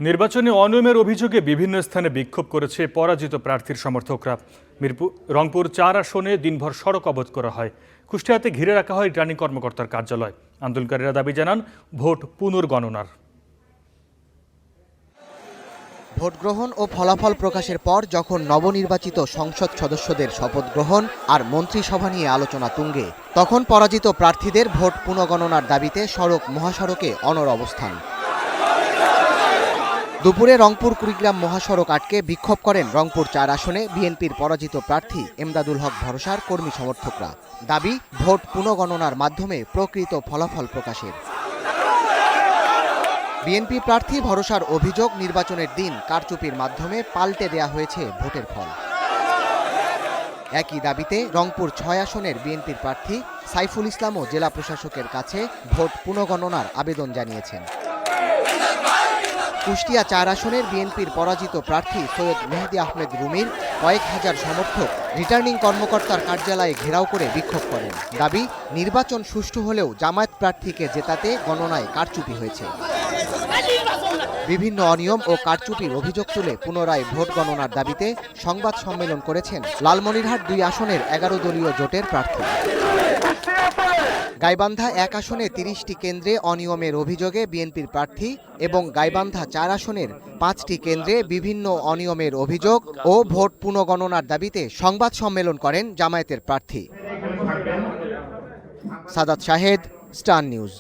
নির্বাচনে অনিয়মের অভিযোগে বিভিন্ন স্থানে বিক্ষোভ করেছে পরাজিত প্রার্থীর সমর্থকরা। রংপুর ৪ আসনে দিনভর সড়ক অবরোধ করা হয়। কুষ্টিয়াতে ঘিরে রাখা হয় রিটার্নিং কর্মকর্তার কার্যালয়। আন্দোলনকারীরা দাবি জানান ভোট পুনর্গণনার। ভোট গ্রহণ ও ফলাফল প্রকাশের পর যখন নবনির্বাচিত সংসদ সদস্যদের শপথ গ্রহণ আর মন্ত্রিসভা নিয়ে আলোচনা তুঙ্গে, তখন পরাজিত প্রার্থীদের ভোট পুনর্গণনার দাবিতে মহাসড়কে অনড় অবস্থান। দুপুরে রংপুর কুড়িগ্রাম মহাসড়ক আটকে বিক্ষোভ করেন রংপুর ৪ আসনে বিএনপির পরাজিত প্রার্থী এমদাদুল হক ভরসার কর্মী সমর্থকরা। দাবি ভোট পুনর্গণনার মাধ্যমে প্রকৃত ফলাফল প্রকাশের। বিএনপি প্রার্থী ভরসার অভিযোগ, নির্বাচনের দিন কারচুপির মাধ্যমে পাল্টে দেয়া হয়েছে ভোটের ফল। একই দাবিতে রংপুর ৬ আসনের বিএনপির প্রার্থী সাইফুল ইসলামও জেলা প্রশাসকের কাছে ভোট পুনর্গণনার আবেদন জানিয়েছেন। কুষ্টিয়া ৪ আসনের বিএনপির পরাজিত প্রার্থী সৈয়দ মেহেদী আহমেদ রুমির কয়েক হাজার সমর্থক রিটার্নিং কর্মকর্তার কার্যালয়ে ঘেরাও করে বিক্ষোভ করেন। দাবি, নির্বাচন সুষ্ঠু হলেও জামায়াত প্রার্থীকে জেতাতে গণনায় কারচুপি হয়েছে। বিভিন্ন অনিয়ম ও কারচুপির অভিযোগ তুলে পুনরায় ভোট গণনার দাবিতে সংবাদ সম্মেলন করেছেন লালমনিরহাট ২ আসনের ১১ দলীয় জোটের প্রার্থী। গাইবান্ধা ১ আসনে ৩০টি কেন্দ্রে অনিয়মের অভিযোগে বিএনপির প্রার্থী এবং গাইবান্ধা ৪ আসনের ৫টি কেন্দ্রে বিভিন্ন অনিয়মের অভিযোগ ও ভোট পুনর্গণনার দাবিতে সংবাদ সম্মেলন করেন জামায়াতের প্রার্থী। Sadat Shahed, Star news.